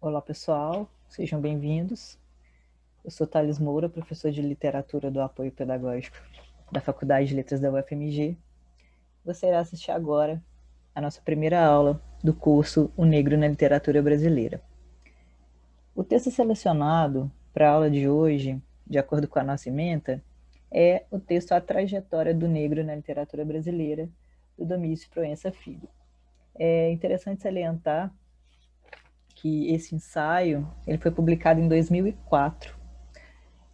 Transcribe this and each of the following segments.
Olá, pessoal, sejam bem-vindos. Eu sou Thales Moura, professor de literatura do apoio pedagógico da Faculdade de Letras da UFMG. Você irá assistir agora a nossa primeira aula do curso O Negro na Literatura Brasileira. O texto selecionado para a aula de hoje, de acordo com a nossa ementa, é o texto A Trajetória do Negro na Literatura Brasileira, do Domício Proença Filho. É interessante salientar que esse ensaio ele foi publicado em 2004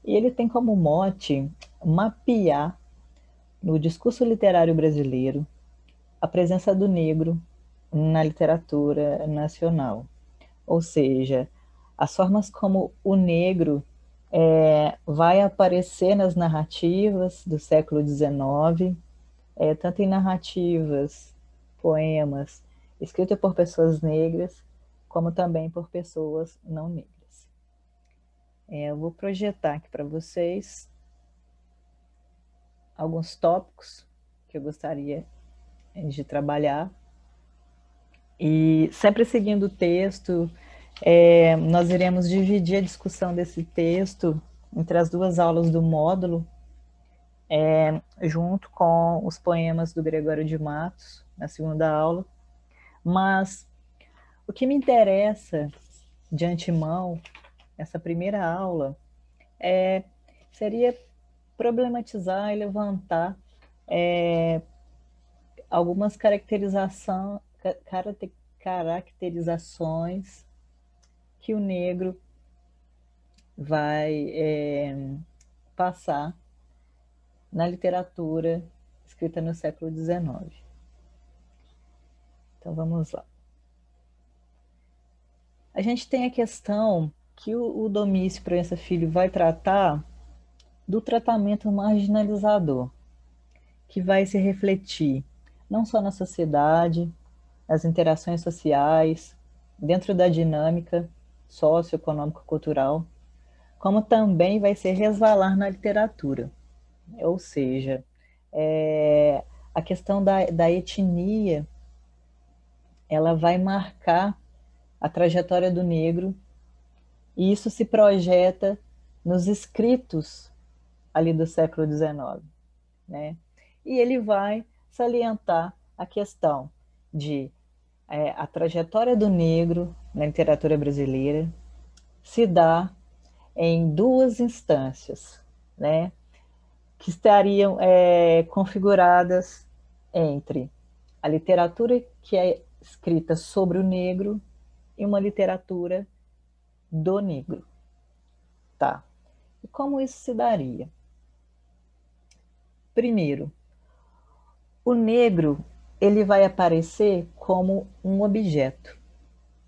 e ele tem como mote mapear no discurso literário brasileiro a presença do negro na literatura nacional, ou seja, as formas como o negro vai aparecer nas narrativas do século XIX, tanto em narrativas, poemas escritos por pessoas negras, como também por pessoas não negras. Eu vou projetar aqui para vocês alguns tópicos que eu gostaria de trabalhar. E sempre seguindo o texto, nós iremos dividir a discussão desse texto entre as duas aulas do módulo, junto com os poemas do Gregório de Matos, na segunda aula. Mas o que me interessa de antemão, essa primeira aula, seria problematizar e levantar algumas caracterizações que o negro vai passar na literatura escrita no século XIX. Então vamos lá. A gente tem a questão que o Domício Proença Filho vai tratar do tratamento marginalizador, que vai se refletir não só na sociedade, nas interações sociais, dentro da dinâmica socioeconômico-cultural, como também vai se resvalar na literatura. Ou seja, a questão da etnia, ela vai marcar a trajetória do negro, e isso se projeta nos escritos ali do século XIX, né? E ele vai salientar a questão de a trajetória do negro na literatura brasileira se dá em duas instâncias, né, que estariam configuradas entre a literatura que é escrita sobre o negro e uma literatura do negro. Tá. E como isso se daria? Primeiro, o negro ele vai aparecer como um objeto,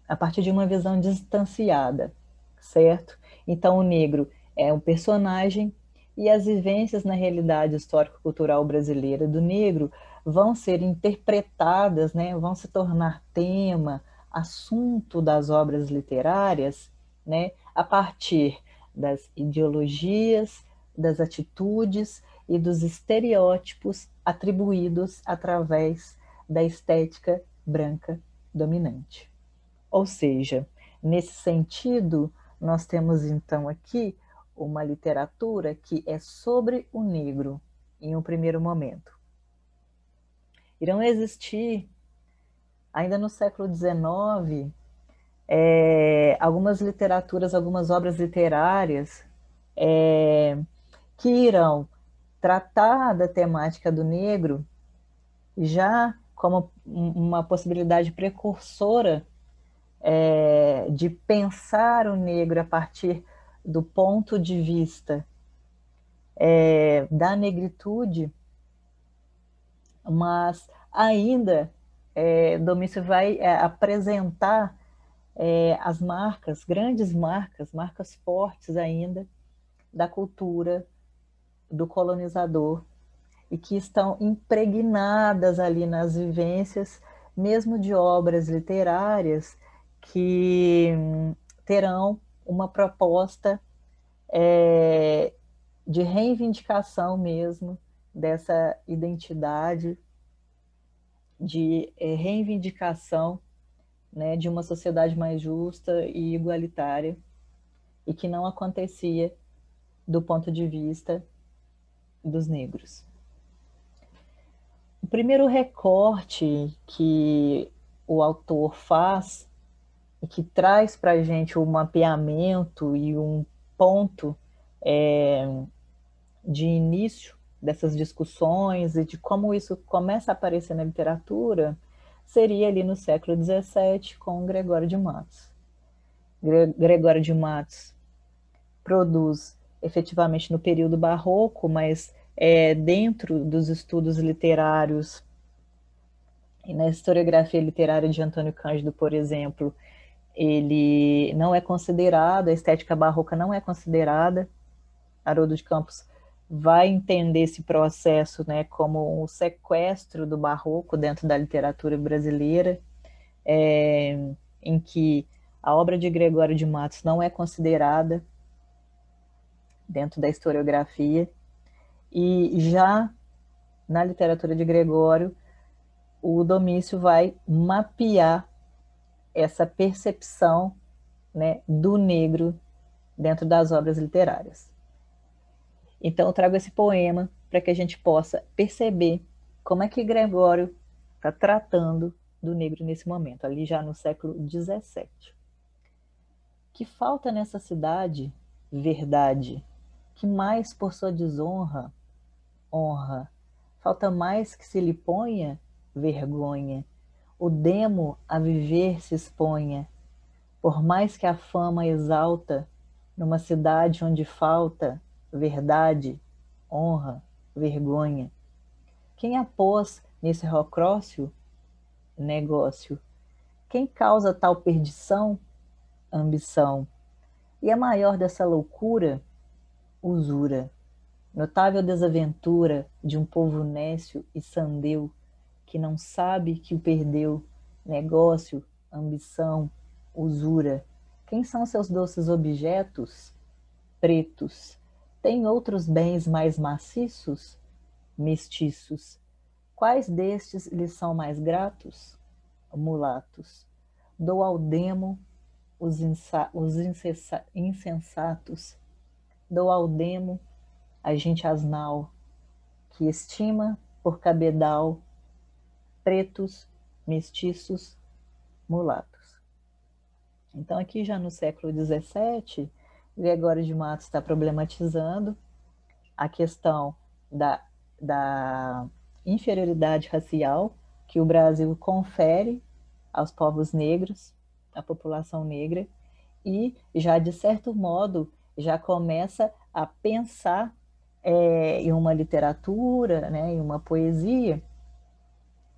a partir de uma visão distanciada, certo? Então o negro é um personagem e as vivências na realidade histórico-cultural brasileira do negro vão ser interpretadas, né, vão se tornar tema, assunto das obras literárias, né, a partir das ideologias, das atitudes e dos estereótipos atribuídos através da estética branca dominante. Ou seja, nesse sentido, nós temos então aqui uma literatura que é sobre o negro em um primeiro momento. Irão existir, ainda no século XIX, algumas literaturas, algumas obras literárias que irão tratar da temática do negro já como uma possibilidade precursora de pensar o negro a partir do ponto de vista da negritude, mas ainda Domício vai apresentar as marcas, grandes marcas, marcas fortes ainda da cultura do colonizador e que estão impregnadas ali nas vivências, mesmo de obras literárias que terão uma proposta de reivindicação mesmo dessa identidade, de reivindicação, né, de uma sociedade mais justa e igualitária, e que não acontecia do ponto de vista dos negros. O primeiro recorte que o autor faz e que traz para a gente o mapeamento e um ponto de início dessas discussões e de como isso começa a aparecer na literatura seria ali no século XVII com Gregório de Matos. Gregório de Matos produz efetivamente no período barroco, mas dentro dos estudos literários e na historiografia literária de Antônio Cândido, por exemplo, ele não é considerado, a estética barroca não é considerada. Haroldo de Campos vai entender esse processo, né, como um sequestro do barroco dentro da literatura brasileira, em que a obra de Gregório de Matos não é considerada dentro da historiografia, e já na literatura de Gregório, o Domício vai mapear essa percepção, né, do negro dentro das obras literárias. Então eu trago esse poema para que a gente possa perceber como é que Gregório está tratando do negro nesse momento, ali já no século XVII. Que falta nessa cidade verdade, que mais por sua desonra, honra, falta mais que se lhe ponha vergonha, o demo a viver se exponha, por mais que a fama exalta, numa cidade onde falta verdade, honra, vergonha. Quem a pôs nesse rocrócio? Negócio. Quem causa tal perdição? Ambição. E a maior dessa loucura? Usura. Notável desaventura de um povo nécio e sandeu, que não sabe que o perdeu. Negócio, ambição, usura. Quem são seus doces objetos? Pretos. Tem outros bens mais maciços? Mestiços. Quais destes lhes são mais gratos? Mulatos. Dou ao demo os insensatos. Dou ao demo a gente asnal, que estima por cabedal pretos, mestiços, mulatos. Então, aqui já no século XVII, Gregório de Matos está problematizando a questão da inferioridade racial que o Brasil confere aos povos negros, à população negra, e já, de certo modo, já começa a pensar em uma literatura, né, em uma poesia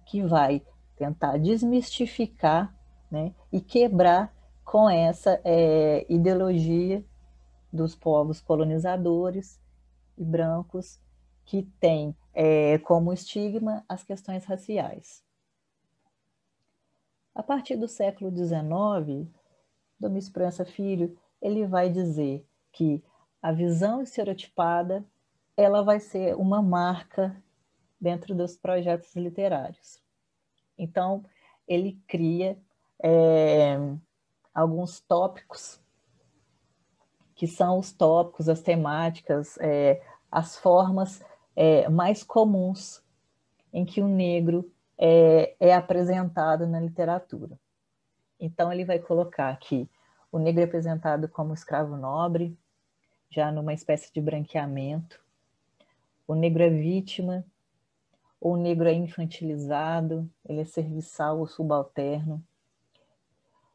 que vai tentar desmistificar, né, e quebrar com essa ideologia dos povos colonizadores e brancos que tem como estigma as questões raciais. A partir do século XIX, Domício Proença Filho, ele vai dizer que a visão estereotipada ela vai ser uma marca dentro dos projetos literários. Então, ele cria alguns tópicos, que são os tópicos, as temáticas, as formas mais comuns em que o negro é apresentado na literatura. Então, ele vai colocar aqui o negro é apresentado como escravo nobre, já numa espécie de branqueamento. O negro é vítima, o negro é infantilizado, ele é serviçal ou subalterno.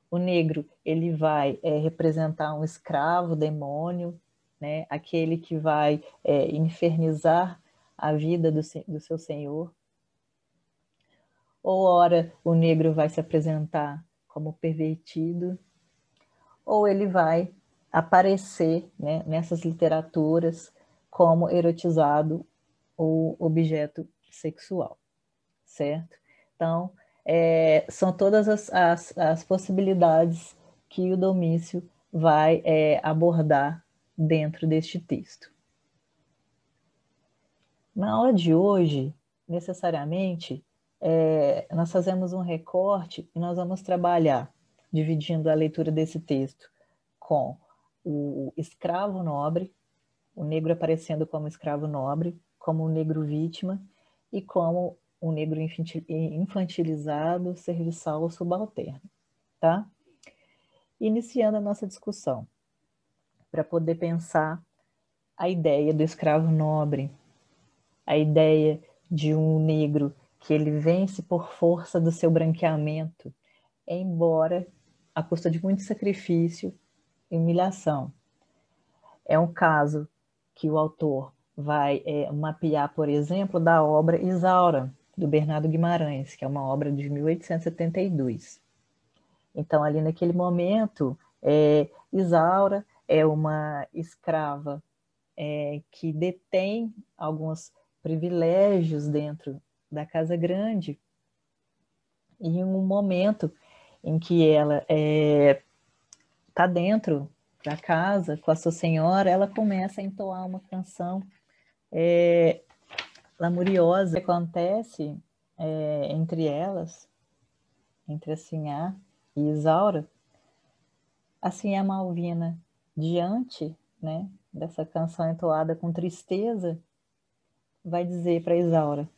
O negro ele vai representar um escravo, demônio, né? Aquele que vai infernizar a vida do seu senhor. Ou ora o negro vai se apresentar como pervertido, ou ele vai aparecer, né, nessas literaturas como erotizado ou objeto sexual, certo? Então, são todas as possibilidades que o Domício vai abordar dentro deste texto. Na aula de hoje, necessariamente, nós fazemos um recorte e nós vamos trabalhar, dividindo a leitura desse texto com o escravo nobre, o negro aparecendo como escravo nobre, como o negro vítima e como o negro infantilizado, serviçal ou subalterno, tá? Iniciando a nossa discussão, para poder pensar a ideia do escravo nobre, a ideia de um negro que ele vence por força do seu branqueamento, embora à custa de muito sacrifício e humilhação. É um caso que o autor vai mapear, por exemplo, da obra Isaura, do Bernardo Guimarães, que é uma obra de 1872. Então, ali naquele momento, Isaura é uma escrava que detém alguns privilégios dentro da Casa Grande, e em um momento em que ela está dentro da casa com a sua senhora, ela começa a entoar uma canção lamuriosa. Acontece entre elas, entre a Sinhá e Isaura. A Sinhá Malvina, diante, né, dessa canção entoada com tristeza, vai dizer para Isaura: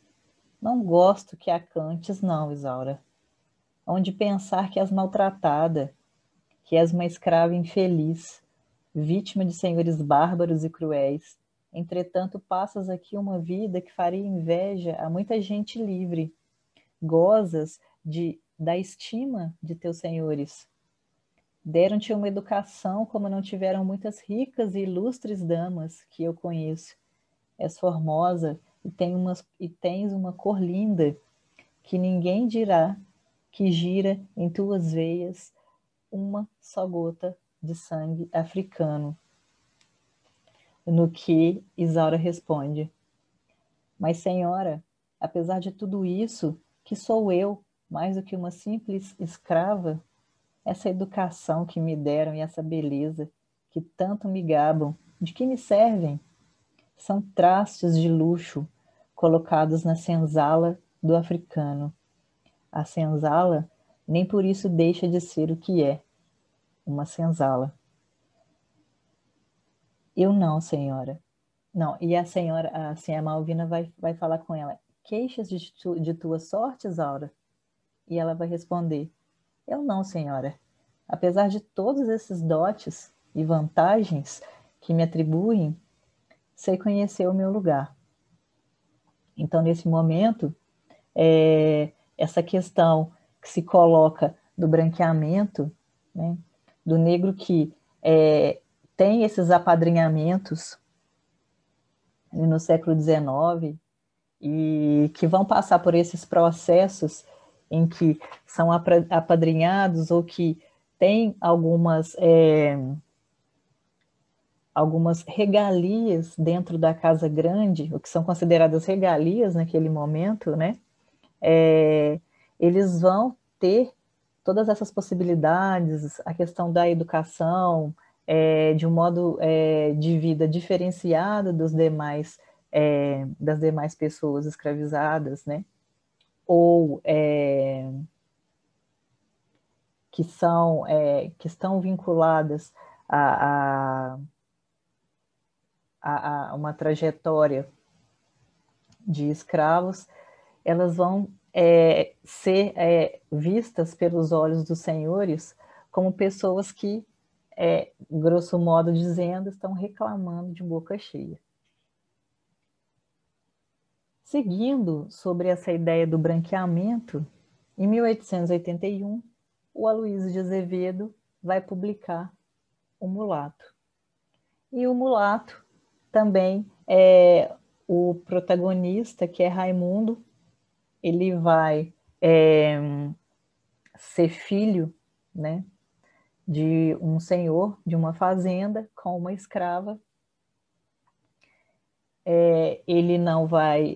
não gosto que a cantes, não, Isaura. Onde pensar que és maltratada, que és uma escrava infeliz, vítima de senhores bárbaros e cruéis. Entretanto, passas aqui uma vida que faria inveja a muita gente livre. Gozas da estima de teus senhores. Deram-te uma educação como não tiveram muitas ricas e ilustres damas que eu conheço. És formosa e tens uma cor linda, que ninguém dirá que gira em tuas veias uma só gota de sangue africano. No que Isaura responde: mas, senhora, apesar de tudo isso, que sou eu, mais do que uma simples escrava? Essa educação que me deram e essa beleza que tanto me gabam, de que me servem? São trastes de luxo colocados na senzala do africano. A senzala nem por isso deixa de ser o que é, uma senzala. Eu não, senhora. Não, e a senhora, assim, a Malvina vai falar com ela: queixas de tua sorte, Isaura? E ela vai responder: eu não, senhora. Apesar de todos esses dotes e vantagens que me atribuem, sei conhecer o meu lugar. Então, nesse momento, essa questão que se coloca do branqueamento, né, do negro que tem esses apadrinhamentos no século XIX e que vão passar por esses processos em que são apadrinhados ou que têm algumas regalias dentro da Casa Grande, o que são consideradas regalias naquele momento, né? Eles vão ter todas essas possibilidades, a questão da educação, de um modo de vida diferenciado das demais pessoas escravizadas, né? Ou que estão vinculadas a uma trajetória de escravos, elas vão ser vistas pelos olhos dos senhores como pessoas que, grosso modo dizendo, estão reclamando de boca cheia. Seguindo sobre essa ideia do branqueamento, em 1881, o Aloysio de Azevedo vai publicar O Mulato. E o Mulato também o protagonista, que é Raimundo, ele vai ser filho, né, de um senhor de uma fazenda com uma escrava. Ele não vai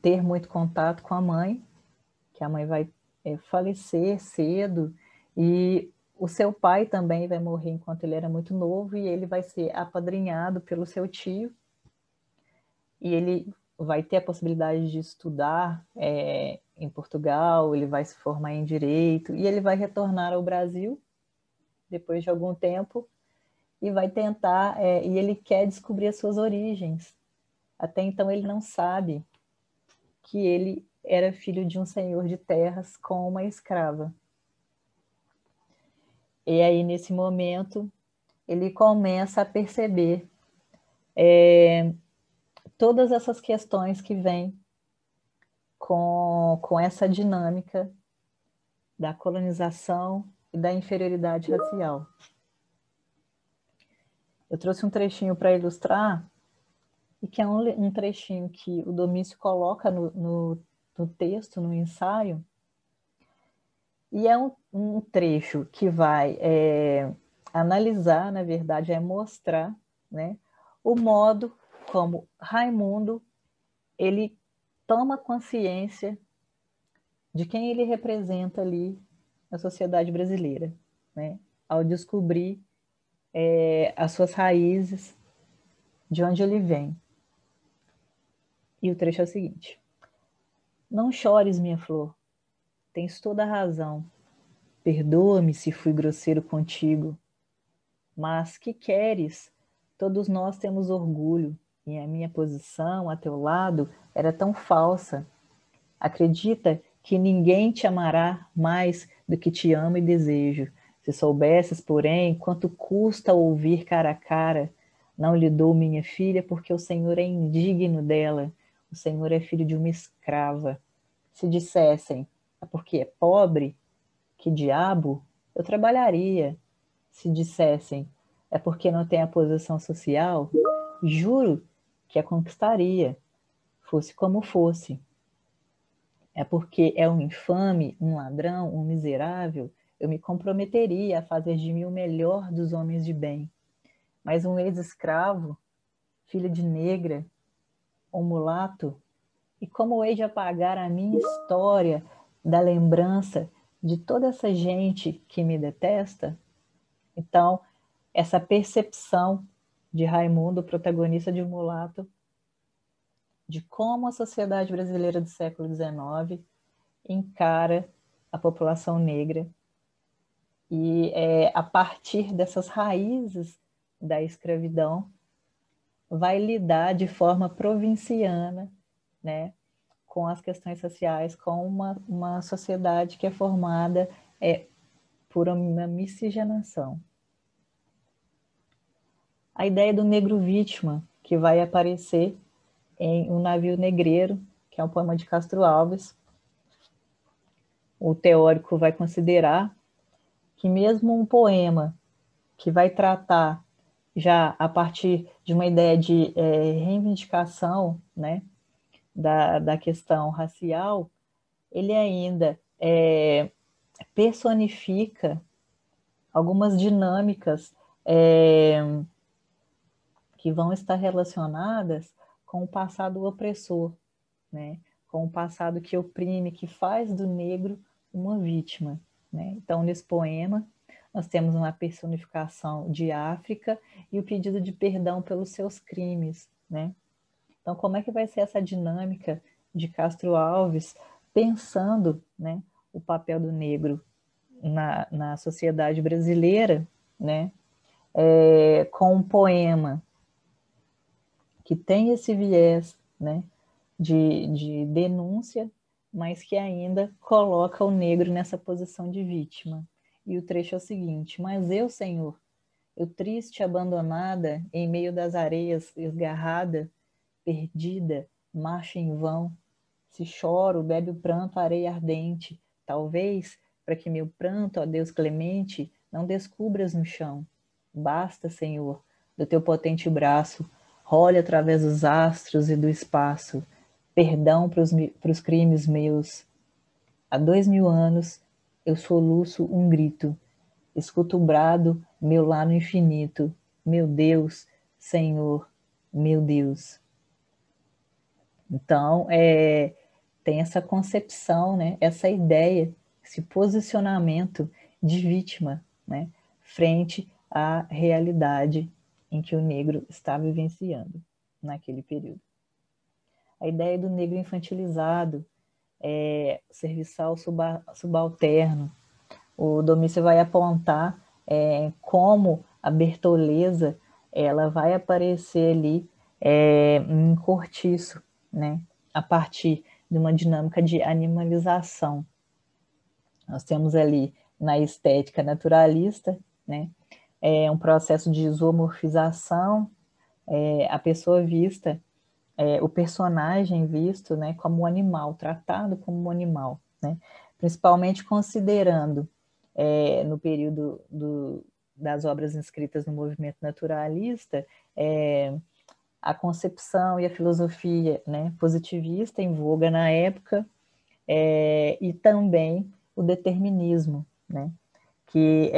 ter muito contato com a mãe, que a mãe vai falecer cedo, e o seu pai também vai morrer enquanto ele era muito novo, e ele vai ser apadrinhado pelo seu tio, e ele vai ter a possibilidade de estudar em Portugal, ele vai se formar em Direito, e ele vai retornar ao Brasil, depois de algum tempo, e vai tentar, e ele quer descobrir as suas origens. Até então ele não sabe que ele era filho de um senhor de terras com uma escrava. E aí, nesse momento, ele começa a perceber todas essas questões que vêm com essa dinâmica da colonização e da inferioridade racial. Eu trouxe um trechinho para ilustrar, e que é um trechinho que o Domício coloca no texto, no ensaio, e é um trecho que vai analisar, na verdade, mostrar, né, o modo como Raimundo ele toma consciência de quem ele representa ali na sociedade brasileira, né, ao descobrir as suas raízes, de onde ele vem. E o trecho é o seguinte: não chores, minha flor, tens toda a razão. Perdoa-me se fui grosseiro contigo. Mas que queres? Todos nós temos orgulho, e a minha posição a teu lado era tão falsa. Acredita que ninguém te amará mais do que te amo e desejo. Se soubesses, porém, quanto custa ouvir cara a cara, não lhe dou minha filha, porque o Senhor é indigno dela. O Senhor é filho de uma escrava. Se dissessem, é porque é pobre, que diabo, eu trabalharia. Se dissessem, é porque não tem a posição social, juro que a conquistaria, fosse como fosse. É porque é um infame, um ladrão, um miserável, eu me comprometeria a fazer de mim o melhor dos homens de bem. Mas um ex-escravo, filho de negra, um mulato, e como hei de apagar a minha história da lembrança de toda essa gente que me detesta? Então, essa percepção de Raimundo, protagonista de um mulato, de como a sociedade brasileira do século XIX encara a população negra e a partir dessas raízes da escravidão vai lidar de forma provinciana, né, com as questões sociais, com uma sociedade que é formada por uma miscigenação. A ideia do negro vítima, que vai aparecer em Um Navio Negreiro, que é um poema de Castro Alves. O teórico vai considerar que mesmo um poema que vai tratar já a partir de uma ideia de reivindicação, né, da questão racial, ele ainda personifica algumas dinâmicas que vão estar relacionadas com o passado opressor, né? Com o passado que oprime, que faz do negro uma vítima, né? Então, nesse poema, nós temos uma personificação de África e o pedido de perdão pelos seus crimes, né? Então, como é que vai ser essa dinâmica de Castro Alves pensando, né, o papel do negro na sociedade brasileira, né? Com um poema que tem esse viés, né, de denúncia, mas que ainda coloca o negro nessa posição de vítima. E o trecho é o seguinte: mas eu, Senhor, eu triste, abandonada, em meio das areias esgarrada, perdida, marcho em vão. Se choro, bebe o pranto a areia ardente, talvez, para que meu pranto, ó Deus clemente, não descubras no chão. Basta, Senhor, do teu potente braço, role através dos astros e do espaço, perdão para os crimes meus. Há 2000 anos eu soluço um grito, escuto o brado meu lá no infinito. Meu Deus, Senhor, meu Deus. Então, tem essa concepção, né, essa ideia, esse posicionamento de vítima, né, frente à realidade em que o negro está vivenciando naquele período. A ideia do negro infantilizado, serviçal subalterno. O Domício vai apontar como a Bertoleza ela vai aparecer ali em Cortiço, né? A partir de uma dinâmica de animalização. Nós temos ali na estética naturalista, né? Um processo de zoomorfização, a pessoa vista, o personagem visto, né, como um animal, tratado como um animal, né? Principalmente considerando no período das obras inscritas no movimento naturalista, a concepção e a filosofia, né, positivista em voga na época, e também o determinismo, né, que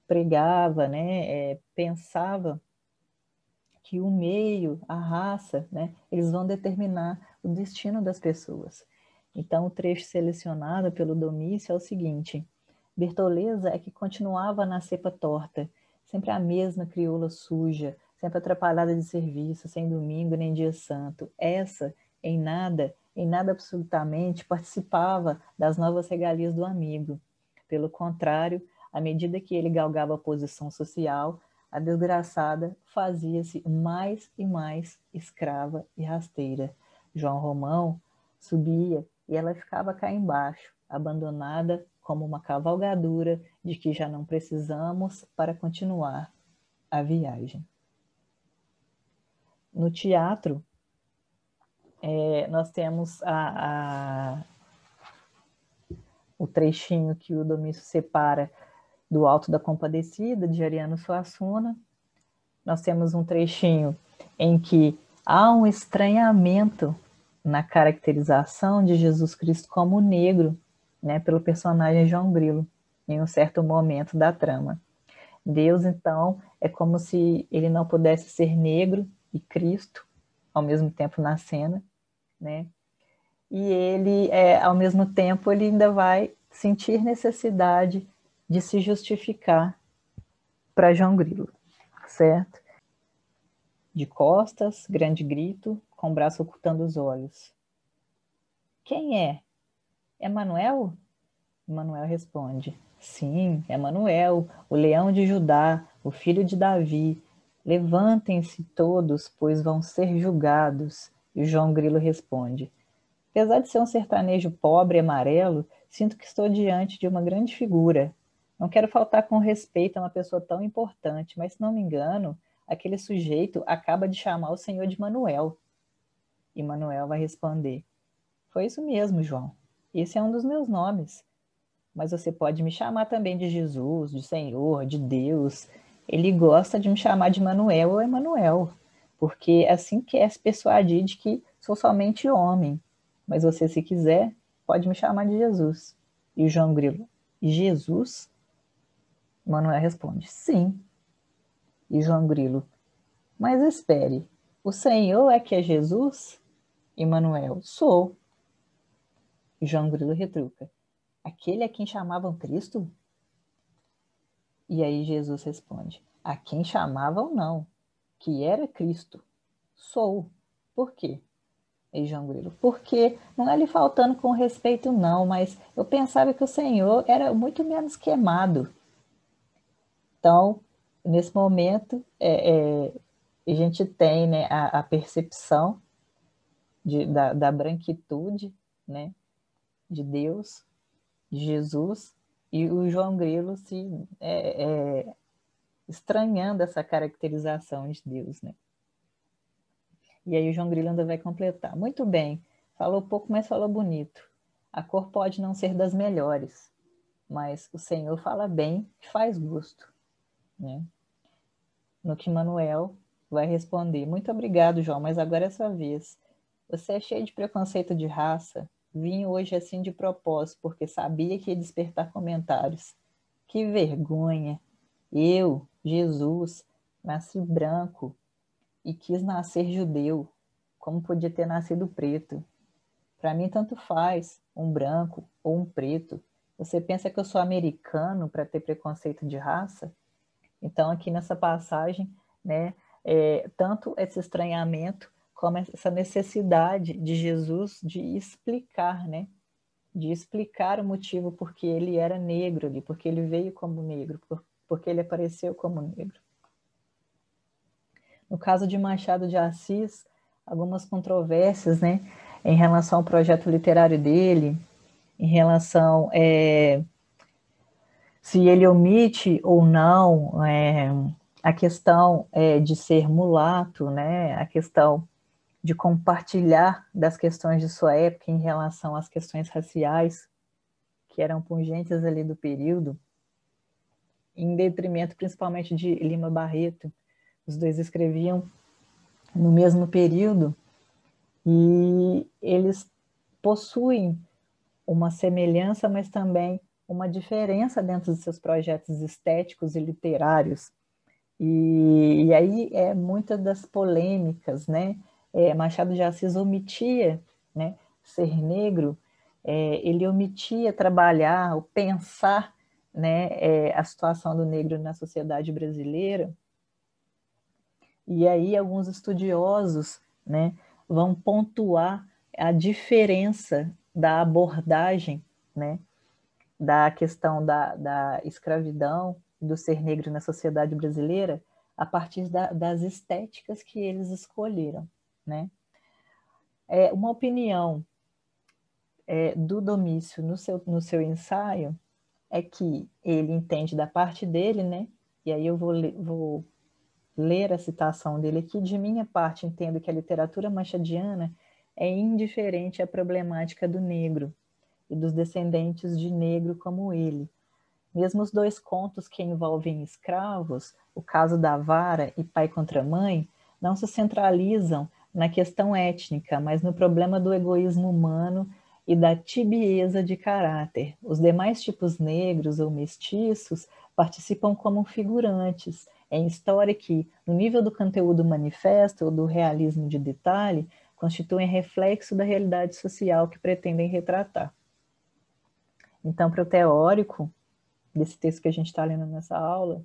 pregava, né, pensava que o meio, a raça, né, eles vão determinar o destino das pessoas. Então, o trecho selecionado pelo Domício é o seguinte: Bertoleza é que continuava na cepa torta, sempre a mesma crioula suja, sempre atrapalhada de serviço, sem domingo nem dia santo. Essa, em nada absolutamente, participava das novas regalias do amigo. Pelo contrário, à medida que ele galgava a posição social, a desgraçada fazia-se mais e mais escrava e rasteira. João Romão subia e ela ficava cá embaixo, abandonada como uma cavalgadura de que já não precisamos para continuar a viagem. No teatro, nós temos o trechinho que o Domício separa do Alto da Compadecida, de Ariano Suassuna. Nós temos um trechinho em que há um estranhamento na caracterização de Jesus Cristo como negro, né, pelo personagem João Grilo, em um certo momento da trama. Deus, então, é como se ele não pudesse ser negro e Cristo ao mesmo tempo na cena, né? E ele, ao mesmo tempo, ele ainda vai sentir necessidade de se justificar para João Grilo, certo? De costas, grande grito, com o braço ocultando os olhos. Quem é? É Manuel? Manuel responde: Sim, é Manuel, o leão de Judá, o filho de Davi. Levantem-se todos, pois vão ser julgados. E João Grilo responde: Apesar de ser um sertanejo pobre e amarelo, sinto que estou diante de uma grande figura. Não quero faltar com respeito a uma pessoa tão importante, mas se não me engano, aquele sujeito acaba de chamar o senhor de Manuel. E Manuel vai responder: Foi isso mesmo, João. Esse é um dos meus nomes. Mas você pode me chamar também de Jesus, de Senhor, de Deus. Ele gosta de me chamar de Manuel ou Emanuel, porque assim quer se persuadir de que sou somente homem. Mas você, se quiser, pode me chamar de Jesus. E o João Grilo: Jesus? Manuel responde: Sim. E João Grilo: Mas espere, o Senhor é que é Jesus? E Manuel: Sou. E João Grilo retruca: Aquele a quem chamavam Cristo? E aí Jesus responde: A quem chamavam não, que era Cristo. Sou. Por quê? E João Grilo: Porque não é lhe faltando com respeito não, mas eu pensava que o Senhor era muito menos queimado. Então, nesse momento, a gente tem, né, a percepção da branquitude, né, de Deus, de Jesus, e o João Grilo se estranhando essa caracterização de Deus, né? E aí o João Grilo ainda vai completar: Muito bem, falou pouco, mas falou bonito. A cor pode não ser das melhores, mas o Senhor fala bem e faz gosto, né? No que Manuel vai responder: Muito obrigado, João, mas agora é sua vez. Você é cheio de preconceito de raça. Vim hoje assim de propósito, porque sabia que ia despertar comentários. Que vergonha! Eu, Jesus, nasci branco e quis nascer judeu, como podia ter nascido preto. Para mim, tanto faz um branco ou um preto. Você pensa que eu sou americano para ter preconceito de raça? Então, aqui nessa passagem, né, tanto esse estranhamento como essa necessidade de Jesus de explicar, né? De explicar o motivo porque ele era negro ali, porque ele veio como negro, porque ele apareceu como negro. No caso de Machado de Assis, algumas controvérsias, né, em relação ao projeto literário dele, em relação se ele omite ou não a questão de ser mulato, né, a questão de compartilhar das questões de sua época em relação às questões raciais, que eram pungentes ali do período, em detrimento principalmente de Lima Barreto. Os dois escreviam no mesmo período e eles possuem uma semelhança, mas também uma diferença dentro dos seus projetos estéticos e literários. E aí muitas das polêmicas, né? Machado de Assis omitia, né, ser negro, ele omitia trabalhar, ou pensar, né, a situação do negro na sociedade brasileira. E aí alguns estudiosos, né, vão pontuar a diferença da abordagem, né, da questão da escravidão, do ser negro na sociedade brasileira, a partir das estéticas que eles escolheram, né? Uma opinião do Domício no seu ensaio é que ele entende da parte dele, né? E aí eu vou ler a citação dele aqui. De minha parte, entendo que a literatura machadiana é indiferente à problemática do negro e dos descendentes de negro como ele. Mesmo os dois contos que envolvem escravos, o caso da vara e pai contra mãe, não se centralizam na questão étnica, mas no problema do egoísmo humano e da tibieza de caráter. Os demais tipos negros ou mestiços participam como figurantes em história que, no nível do conteúdo manifesto ou do realismo de detalhe, constituem reflexo da realidade social que pretendem retratar. Então, para o teórico desse texto que a gente está lendo nessa aula,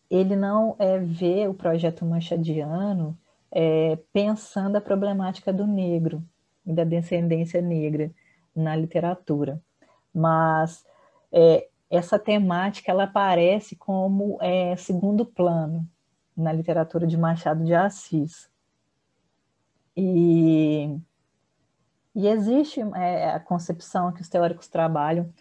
ele não vê o projeto machadiano pensando a problemática do negro e da descendência negra na literatura, mas essa temática ela aparece como segundo plano na literatura de Machado de Assis. E existe a concepção que os teóricos trabalham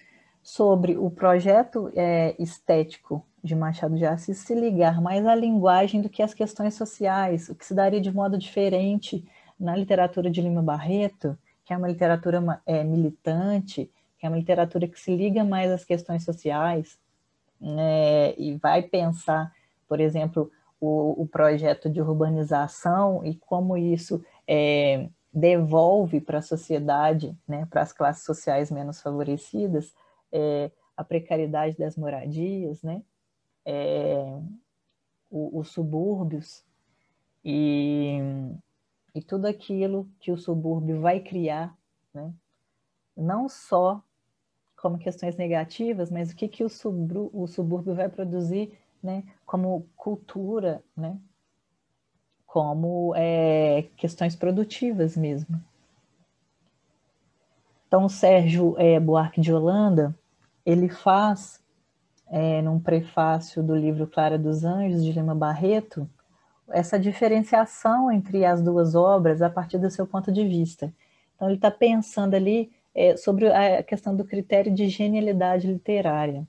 sobre o projeto estético de Machado de Assis se ligar mais à linguagem do que às questões sociais, o que se daria de modo diferente na literatura de Lima Barreto, que é uma literatura militante, que é uma literatura que se liga mais às questões sociais, e vai pensar, por exemplo, o projeto de urbanização e como isso devolve para a sociedade, né, para as classes sociais menos favorecidas, a precariedade das moradias, né, os subúrbios e tudo aquilo que o subúrbio vai criar, né, não só como questões negativas, mas o que o subúrbio vai produzir, né, como cultura, né, como questões produtivas mesmo. Então, o Sérgio Buarque de Holanda, ele faz, num prefácio do livro Clara dos Anjos, de Lima Barreto, essa diferenciação entre as duas obras a partir do seu ponto de vista. Então, ele está pensando ali sobre a questão do critério de genialidade literária.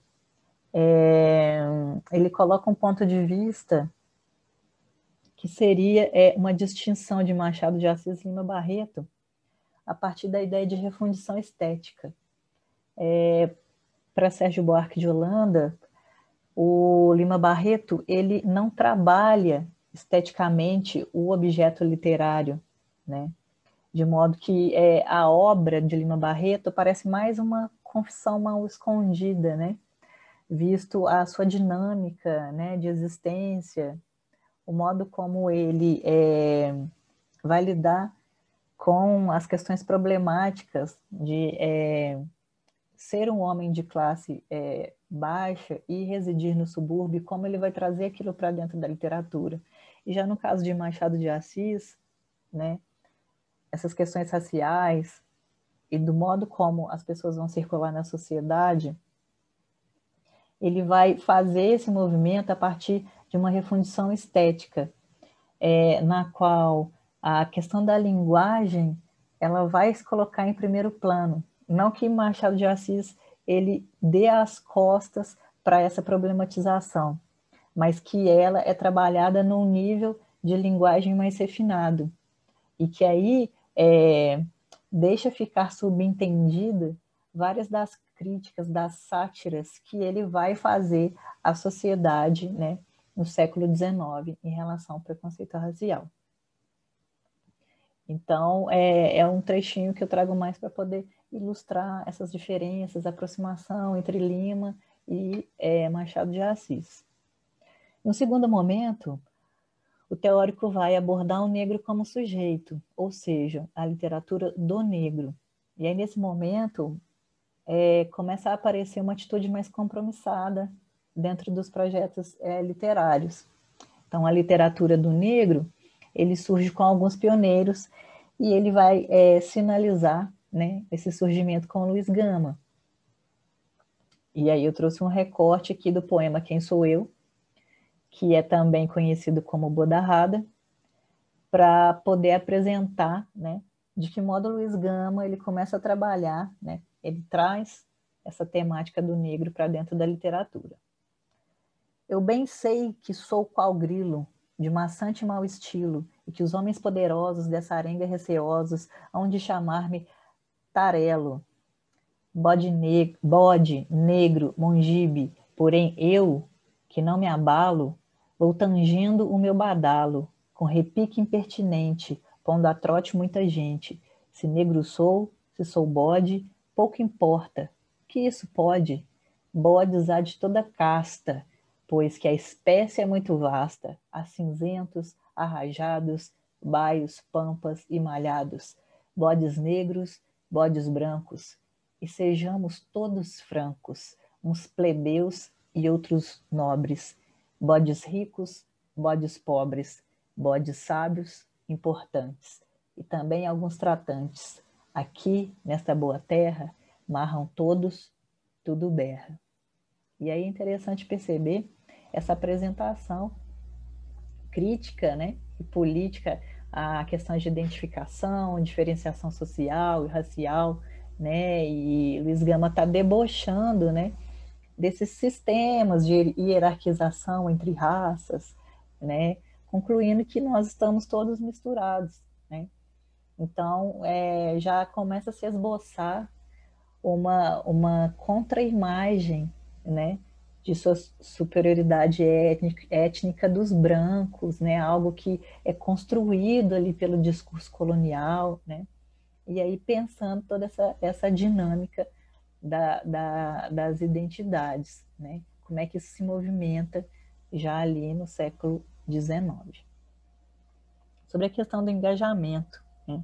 Ele coloca um ponto de vista que seria uma distinção de Machado de Assis e Lima Barreto a partir da ideia de refundição estética. Para Sérgio Buarque de Holanda, o Lima Barreto ele não trabalha esteticamente o objeto literário, né? De modo que a obra de Lima Barreto parece mais uma confissão mal escondida, né? Visto a sua dinâmica, né, de existência, o modo como ele vai lidar com as questões problemáticas ser um homem de classe baixa e residir no subúrbio, como ele vai trazer aquilo para dentro da literatura. E já no caso de Machado de Assis, né, essas questões raciais e do modo como as pessoas vão circular na sociedade, ele vai fazer esse movimento a partir de uma refundição estética, na qual a questão da linguagem ela vai se colocar em primeiro plano. Não que Machado de Assis ele dê as costas para essa problematização, mas que ela é trabalhada num nível de linguagem mais refinado, e que aí deixa ficar subentendida várias das críticas, das sátiras que ele vai fazer à sociedade, né, no século XIX em relação ao preconceito racial. Então, é um trechinho que eu trago mais para poder ilustrar essas diferenças, a aproximação entre Lima e Machado de Assis. No segundo momento, o teórico vai abordar o negro como sujeito, ou seja, a literatura do negro. E aí, nesse momento, começa a aparecer uma atitude mais compromissada dentro dos projetos literários. Então, a literatura do negro, ele surge com alguns pioneiros e ele vai sinalizar, né, esse surgimento com Luiz Gama. E aí eu trouxe um recorte aqui do poema Quem Sou Eu, que é também conhecido como Bodarrada, para poder apresentar, né, de que modo Luiz Gama ele começa a trabalhar, né, ele traz essa temática do negro para dentro da literatura. Eu bem sei que sou qual grilo, de maçante mau estilo, e que os homens poderosos dessa arenga receosos hão de chamar-me Tarelo, bode negro, mongibe, porém eu, que não me abalo, vou tangendo o meu badalo, com repique impertinente, pondo a trote muita gente. Se negro sou, se sou bode, pouco importa. Que isso pode? Bodes há de toda casta, pois que a espécie é muito vasta, há cinzentos, arrajados, baios, pampas e malhados, bodes negros, bodes brancos, e sejamos todos francos, uns plebeus e outros nobres, bodes ricos, bodes pobres, bodes sábios, importantes, e também alguns tratantes. Aqui, nesta boa terra, marram todos, tudo berra. E aí é interessante perceber essa apresentação crítica, né, e política a questões de identificação, diferenciação social e racial, né, e Luiz Gama está debochando, né, desses sistemas de hierarquização entre raças, né, concluindo que nós estamos todos misturados, né. Então, já começa a se esboçar uma contra-imagem, né, de superioridade étnica dos brancos, né, algo que é construído ali pelo discurso colonial, né, e aí pensando toda essa dinâmica das identidades, né, como é que isso se movimenta já ali no século XIX. Sobre a questão do engajamento, né,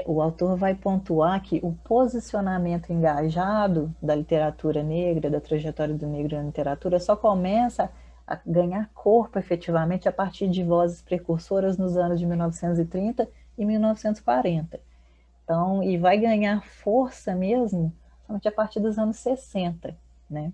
o autor vai pontuar que o posicionamento engajado da literatura negra, da trajetória do negro na literatura, só começa a ganhar corpo efetivamente a partir de vozes precursoras nos anos de 1930 e 1940. Então, e vai ganhar força mesmo somente a partir dos anos 60, né?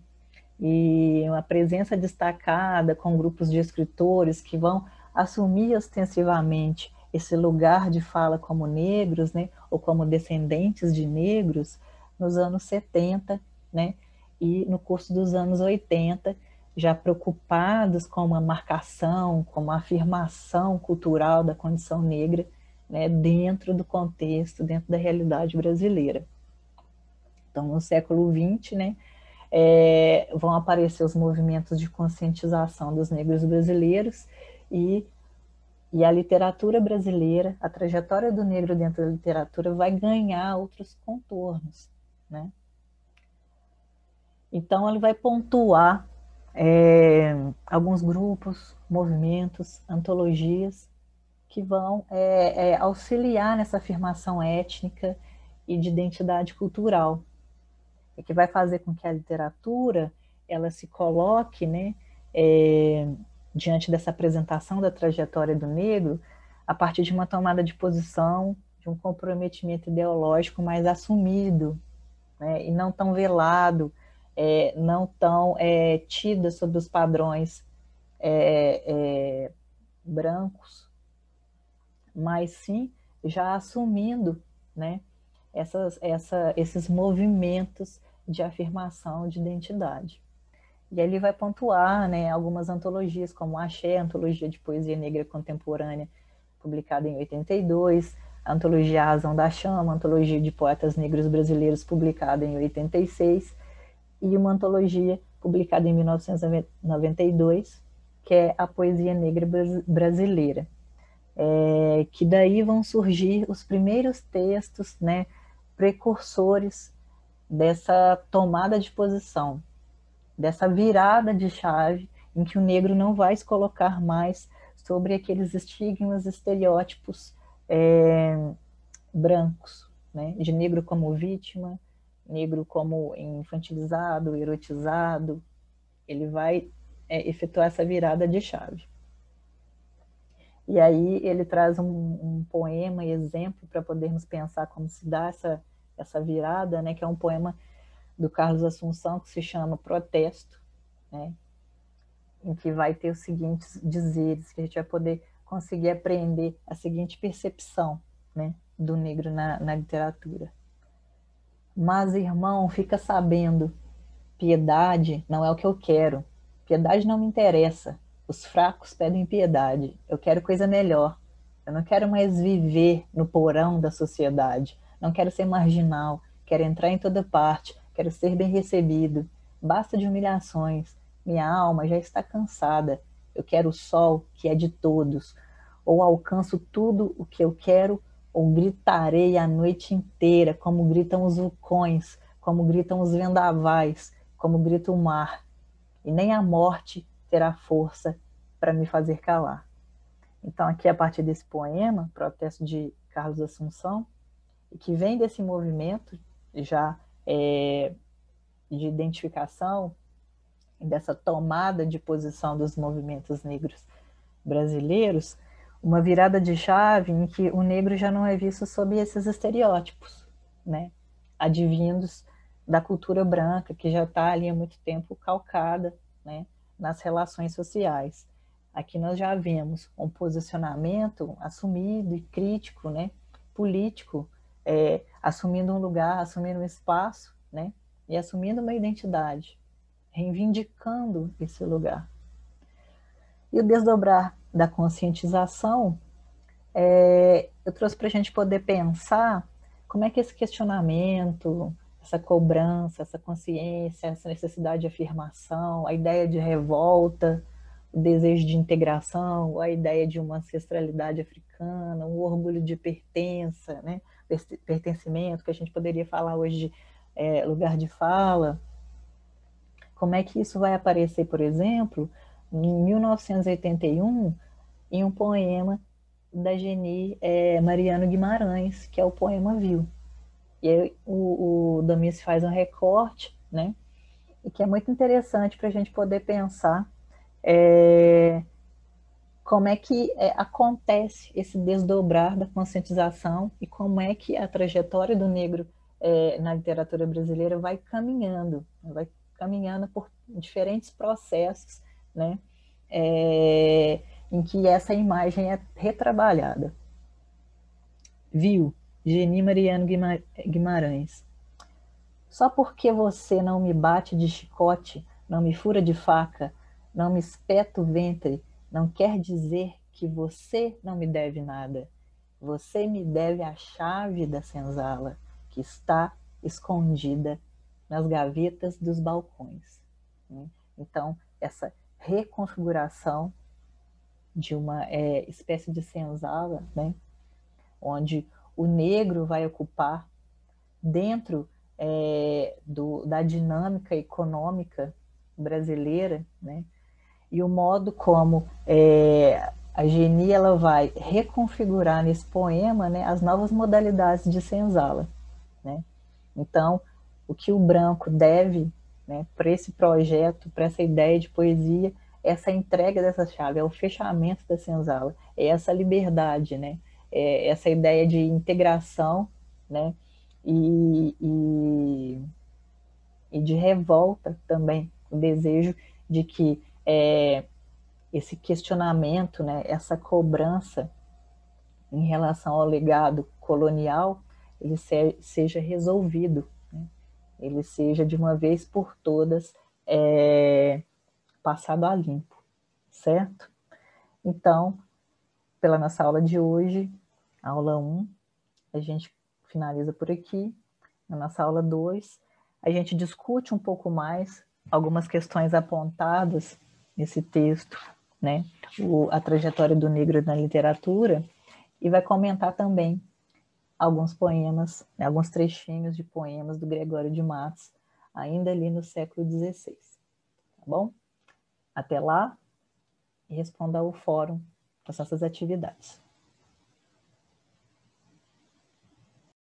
E uma presença destacada com grupos de escritores que vão assumir ostensivamente esse lugar de fala como negros, né, ou como descendentes de negros, nos anos 70, né, e no curso dos anos 80, já preocupados com uma marcação, com uma afirmação cultural da condição negra, né, dentro do contexto, dentro da realidade brasileira. Então, no século XX, né, vão aparecer os movimentos de conscientização dos negros brasileiros e a literatura brasileira, a trajetória do negro dentro da literatura vai ganhar outros contornos, né? Então, ele vai pontuar alguns grupos, movimentos, antologias que vão auxiliar nessa afirmação étnica e de identidade cultural, e que vai fazer com que a literatura ela se coloque, né, diante dessa apresentação da trajetória do negro, a partir de uma tomada de posição, de um comprometimento ideológico mais assumido, né, e não tão velado, não tão tida sob os padrões brancos, mas sim já assumindo, né, esses movimentos de afirmação de identidade. E aí ele vai pontuar, né, algumas antologias, como Axé, Antologia de Poesia Negra Contemporânea, publicada em 82, a Antologia A Razão da Chama, Antologia de Poetas Negros Brasileiros, publicada em 86, e uma antologia publicada em 1992, que é a Poesia Negra Brasileira. Que daí vão surgir os primeiros textos, né, precursores dessa tomada de posição, dessa virada de chave em que o negro não vai se colocar mais sobre aqueles estigmas, estereótipos brancos, né? De negro como vítima, negro como infantilizado, erotizado. Ele vai efetuar essa virada de chave. E aí ele traz um poema e exemplo para podermos pensar como se dá essa virada, né? Que é um poema do Carlos Assunção, que se chama Protesto, né, em que vai ter os seguintes dizeres, que a gente vai poder conseguir aprender a seguinte percepção, né, do negro na literatura. Mas, irmão, fica sabendo, piedade não é o que eu quero, piedade não me interessa, os fracos pedem piedade, eu quero coisa melhor, eu não quero mais viver no porão da sociedade, não quero ser marginal, quero entrar em toda parte, quero ser bem recebido. Basta de humilhações. Minha alma já está cansada. Eu quero o sol que é de todos. Ou alcanço tudo o que eu quero, ou gritarei a noite inteira, como gritam os vulcões, como gritam os vendavais, como grita o mar. E nem a morte terá força para me fazer calar. Então, aqui, a partir desse poema, Protesto de Carlos Assunção, e que vem desse movimento já de identificação, dessa tomada de posição dos movimentos negros brasileiros, uma virada de chave em que o negro já não é visto sob esses estereótipos, né, advindos da cultura branca, que já está ali há muito tempo calcada, né, nas relações sociais. Aqui nós já vemos um posicionamento assumido e crítico, né, político, assumindo um lugar, assumindo um espaço, né, e assumindo uma identidade, reivindicando esse lugar. E o desdobrar da conscientização, eu trouxe para a gente poder pensar como é que esse questionamento, essa cobrança, essa consciência, essa necessidade de afirmação, a ideia de revolta, o desejo de integração, a ideia de uma ancestralidade africana, um orgulho de pertença, né? Pertencimento, que a gente poderia falar hoje de lugar de fala. Como é que isso vai aparecer, por exemplo, em 1981, em um poema da Geni Mariano Guimarães, que é o poema Viu. E aí o Domingos faz um recorte, né? E que é muito interessante para a gente poder pensar como é que acontece esse desdobrar da conscientização e como é que a trajetória do negro na literatura brasileira vai caminhando por diferentes processos, né, em que essa imagem é retrabalhada. Viu, Geni Mariano Guimarães. Só porque você não me bate de chicote, não me fura de faca, não me espeta o ventre, não quer dizer que você não me deve nada. Você me deve a chave da senzala, que está escondida nas gavetas dos balcões. Então, essa reconfiguração de uma espécie de senzala, né, onde o negro vai ocupar dentro da dinâmica econômica brasileira, né, e o modo como a Geni ela vai reconfigurar nesse poema, né, as novas modalidades de senzala, né? Então, o que o branco deve, né, para esse projeto, para essa ideia de poesia, essa entrega dessa chave, é o fechamento da senzala, é essa liberdade, né, é essa ideia de integração, né, e, e, e de revolta também, o desejo de que esse questionamento, né, essa cobrança em relação ao legado colonial, ele seja resolvido, né? Ele seja de uma vez por todas passado a limpo, certo? Então, pela nossa aula de hoje, aula 1, a gente finaliza por aqui. Na nossa aula 2, a gente discute um pouco mais algumas questões apontadas nesse texto, né? A trajetória do negro na literatura, e vai comentar também alguns poemas, né, alguns trechinhos de poemas do Gregório de Matos, ainda ali no século XVI. Tá bom? Até lá e responda ao fórum das nossas atividades.